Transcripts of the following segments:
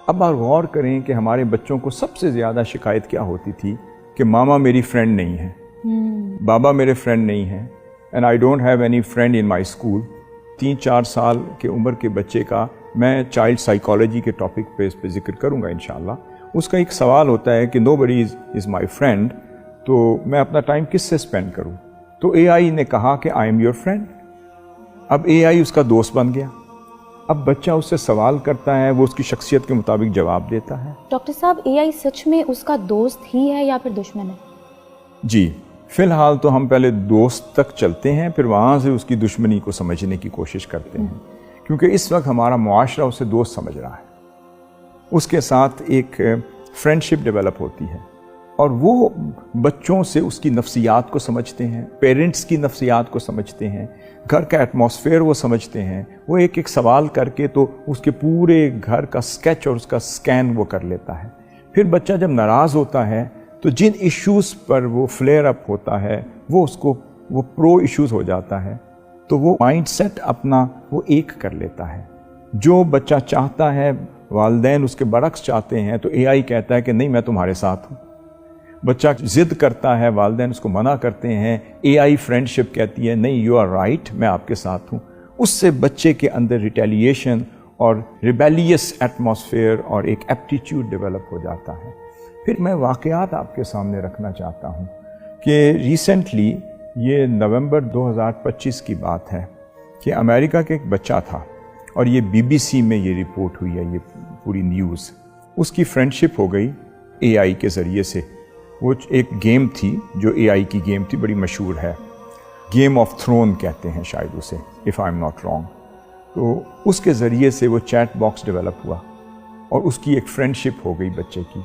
اب آپ غور کریں کہ ہمارے بچوں کو سب سے زیادہ شکایت کیا ہوتی تھی کہ ماما میری فرینڈ نہیں ہے، بابا میرے فرینڈ نہیں ہیں، and I don't have any friend in my school. 3-4 سال کے عمر کے بچے کا میں چائلڈ سائیکالوجی کے ٹاپک پہ اس پہ ذکر کروں گا انشاءاللہ۔ اس کا ایک سوال ہوتا ہے کہ نو بڈی از مائی فرینڈ، تو میں اپنا ٹائم کس سے اسپینڈ کروں؟ تو اے آئی نے کہا کہ آئی ایم یور فرینڈ۔ اب اے آئی اس کا دوست بن گیا۔ اب بچہ اس سے سوال کرتا ہے، وہ اس کی شخصیت کے مطابق جواب دیتا ہے۔ ڈاکٹر صاحب، اے آئی سچ میں اس کا دوست ہی ہے یا پھر دشمن ہے؟ جی، فی الحال تو ہم پہلے دوست تک چلتے ہیں، پھر وہاں سے اس کی دشمنی کو سمجھنے کی کوشش کرتے ہیں، کیونکہ اس وقت ہمارا معاشرہ اسے دوست سمجھ رہا ہے۔ اس کے ساتھ ایک فرینڈشپ ڈیولپ ہوتی ہے، اور وہ بچوں سے اس کی نفسیات کو سمجھتے ہیں، پیرنٹس کی نفسیات کو سمجھتے ہیں، گھر کا ایٹماسفیئر وہ سمجھتے ہیں۔ وہ ایک ایک سوال کر کے تو اس کے پورے گھر کا سکیچ اور اس کا سکین وہ کر لیتا ہے۔ پھر بچہ جب ناراض ہوتا ہے تو جن ایشوز پر وہ فلیئر اپ ہوتا ہے وہ اس کو وہ پرو ایشوز ہو جاتا ہے، تو وہ مائنڈ سیٹ اپنا وہ ایک کر لیتا ہے۔ جو بچہ چاہتا ہے والدین اس کے برعکس چاہتے ہیں، تو اے آئی کہتا ہے کہ نہیں، میں تمہارے ساتھ ہوں۔ بچہ ضد کرتا ہے، والدین اس کو منع کرتے ہیں، اے آئی فرینڈشپ کہتی ہے نہیں، یو آر رائٹ، میں آپ کے ساتھ ہوں۔ اس سے بچے کے اندر ریٹیلیشن اور ریبیلیس ایٹماسفیئر اور ایک ایپٹیچیوڈ ڈیولپ ہو جاتا ہے۔ پھر میں واقعات آپ کے سامنے رکھنا چاہتا ہوں کہ ریسنٹلی، یہ نومبر 2025 کی بات ہے، کہ امریکہ کے ایک بچہ تھا، اور یہ BBC میں یہ رپورٹ ہوئی ہے، یہ پوری نیوز۔ اس کی فرینڈشپ ہو گئی اے آئی کے ذریعے سے۔ وہ ایک گیم تھی جو اے آئی کی گیم تھی، بڑی مشہور ہے، گیم آف تھرون کہتے ہیں شاید اسے، if I am not wrong. تو اس کے ذریعے سے وہ چیٹ باکس ڈیولپ ہوا، اور اس کی ایک فرینڈشپ ہو گئی بچے کی،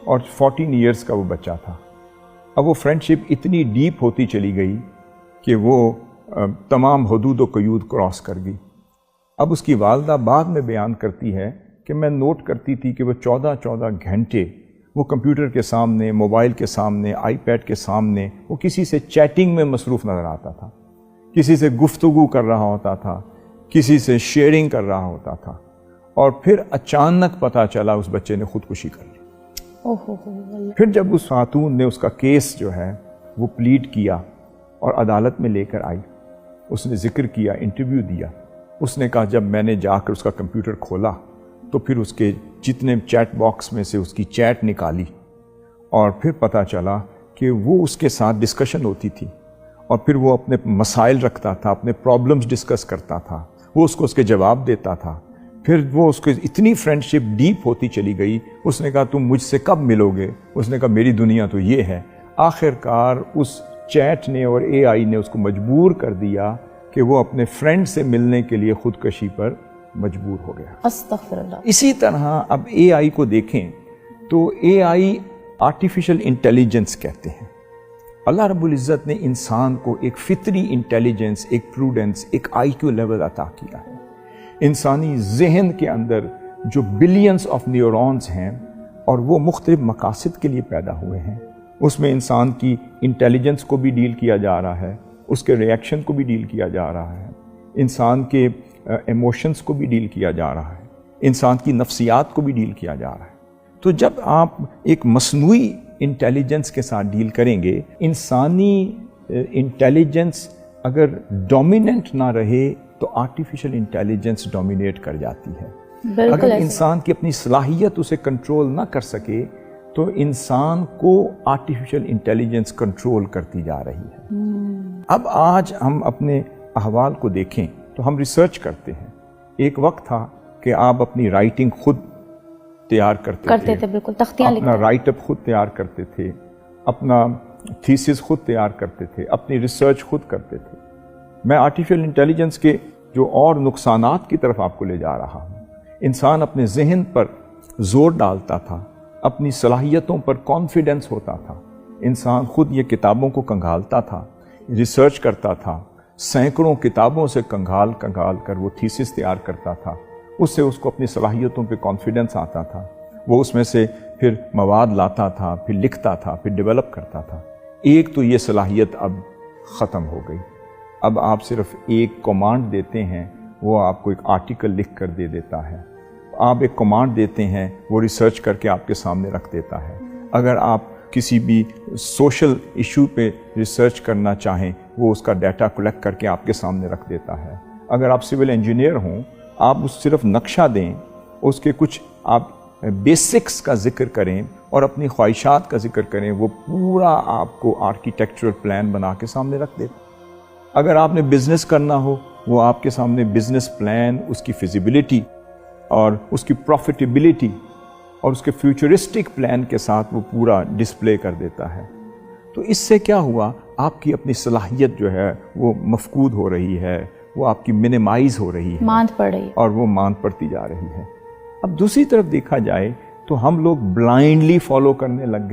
اور 14 ایئرس کا وہ بچہ تھا۔ اب وہ فرینڈشپ اتنی ڈیپ ہوتی چلی گئی کہ وہ تمام حدود و قیود کراس کر گئی۔ اب اس کی والدہ بعد میں بیان کرتی ہے کہ میں نوٹ کرتی تھی کہ وہ 14 گھنٹے وہ کمپیوٹر کے سامنے، موبائل کے سامنے، آئی پیڈ کے سامنے، وہ کسی سے چیٹنگ میں مصروف نظر آتا تھا، کسی سے گفتگو کر رہا ہوتا تھا، کسی سے شیئرنگ کر رہا ہوتا تھا، اور پھر اچانک پتہ چلا اس بچے نے خودکشی کر لی۔ پھر جب اس خاتون نے اس کا کیس جو ہے وہ پلیڈ کیا اور عدالت میں لے کر آئی، اس نے ذکر کیا، انٹرویو دیا، اس نے کہا جب میں نے جا کر اس کا کمپیوٹر کھولا تو پھر اس کے جتنے چیٹ باکس میں سے اس کی چیٹ نکالی، اور پھر پتہ چلا کہ وہ اس کے ساتھ ڈسکشن ہوتی تھی، اور پھر وہ اپنے مسائل رکھتا تھا، اپنے پرابلمز ڈسکس کرتا تھا، وہ اس کو اس کے جواب دیتا تھا۔ پھر وہ اس کو اتنی فرینڈشپ ڈیپ ہوتی چلی گئی، اس نے کہا تم مجھ سے کب ملو گے؟ اس نے کہا میری دنیا تو یہ ہے۔ آخر کار اس چیٹ نے اور اے آئی نے اس کو مجبور کر دیا کہ وہ اپنے فرینڈ سے ملنے کے لیے خودکشی پر مجبور ہو گیا۔ استغفر اللہ۔ اسی طرح اب اے آئی کو دیکھیں تو اے آئی آرٹیفیشل انٹیلیجنس کہتے ہیں۔ اللہ رب العزت نے انسان کو ایک فطری انٹیلیجنس، ایک پروڈنس، ایک آئی کیو لیول عطا کیا ہے۔ انسانی ذہن کے اندر جو بلینز آف نیورونز ہیں، اور وہ مختلف مقاصد کے لیے پیدا ہوئے ہیں، اس میں انسان کی انٹیلیجنس کو بھی ڈیل کیا جا رہا ہے، اس کے ری ایکشن کو بھی ڈیل کیا جا رہا ہے، انسان کے ایموشنز کو بھی ڈیل کیا جا رہا ہے، انسان کی نفسیات کو بھی ڈیل کیا جا رہا ہے۔ تو جب آپ ایک مصنوعی انٹیلیجنس کے ساتھ ڈیل کریں گے، انسانی انٹیلیجنس اگر ڈومیننٹ نہ رہے تو آرٹیفیشل انٹیلیجنس ڈومینیٹ کر جاتی ہے۔ اگر انسان کی اپنی صلاحیت اسے کنٹرول نہ کر سکے تو انسان کو آرٹیفیشل انٹیلیجنس کنٹرول کرتی جا رہی ہے۔ اب آج ہم اپنے احوال کو دیکھیں تو ہم ریسرچ کرتے ہیں۔ ایک وقت تھا کہ آپ اپنی رائٹنگ خود تیار کرتے تھے، بالکل تختیاں اپنا رائٹ اپ خود تیار کرتے تھے، اپنا تھیسس خود تیار کرتے تھے، اپنی ریسرچ خود کرتے تھے۔ میں آرٹیفیشل انٹیلیجنس کے جو اور نقصانات کی طرف آپ کو لے جا رہا ہوں۔ انسان اپنے ذہن پر زور ڈالتا تھا، اپنی صلاحیتوں پر کانفیڈنس ہوتا تھا، انسان خود یہ کتابوں کو کنگھالتا تھا، ریسرچ کرتا تھا، سینکڑوں کتابوں سے کنگھال کر وہ تھیسس تیار کرتا تھا، اس سے اس کو اپنی صلاحیتوں پہ کانفیڈنس آتا تھا، وہ اس میں سے پھر مواد لاتا تھا، پھر لکھتا تھا، پھر ڈیولپ کرتا تھا۔ ایک تو یہ صلاحیت اب ختم ہو گئی۔ اب آپ صرف ایک کمانڈ دیتے ہیں، وہ آپ کو ایک آرٹیکل لکھ کر دے دیتا ہے۔ آپ ایک کمانڈ دیتے ہیں وہ ریسرچ کر کے آپ کے سامنے رکھ دیتا ہے. اگر آپ کسی بھی سوشل ایشو پہ ریسرچ کرنا چاہیں وہ اس کا ڈیٹا کلیکٹ کر کے آپ کے سامنے رکھ دیتا ہے. اگر آپ سول انجینئر ہوں, آپ صرف نقشہ دیں, اس کے کچھ آپ بیسکس کا ذکر کریں اور اپنی خواہشات کا ذکر کریں, وہ پورا آپ کو آرکیٹیکچرل پلان بنا کے سامنے رکھ دیتا. اگر آپ نے بزنس کرنا ہو وہ آپ کے سامنے بزنس پلان, اس کی فیزیبلٹی اور اس کی پروفیٹیبلٹی اور اس کے فیوچرسٹک پلان کے ساتھ وہ پورا ڈسپلے کر دیتا ہے. تو اس سے کیا ہوا, آپ کی اپنی صلاحیت جو ہے وہ مفقود ہو رہی ہے, وہ آپ کی منیمائز ہو رہی ہے, ماند پڑ رہی ہے, اور وہ ماند پڑتی جا رہی ہے. اب دوسری طرف دیکھا جائے تو ہم لوگ بلائنڈلی فالو کرنے لگ گئے.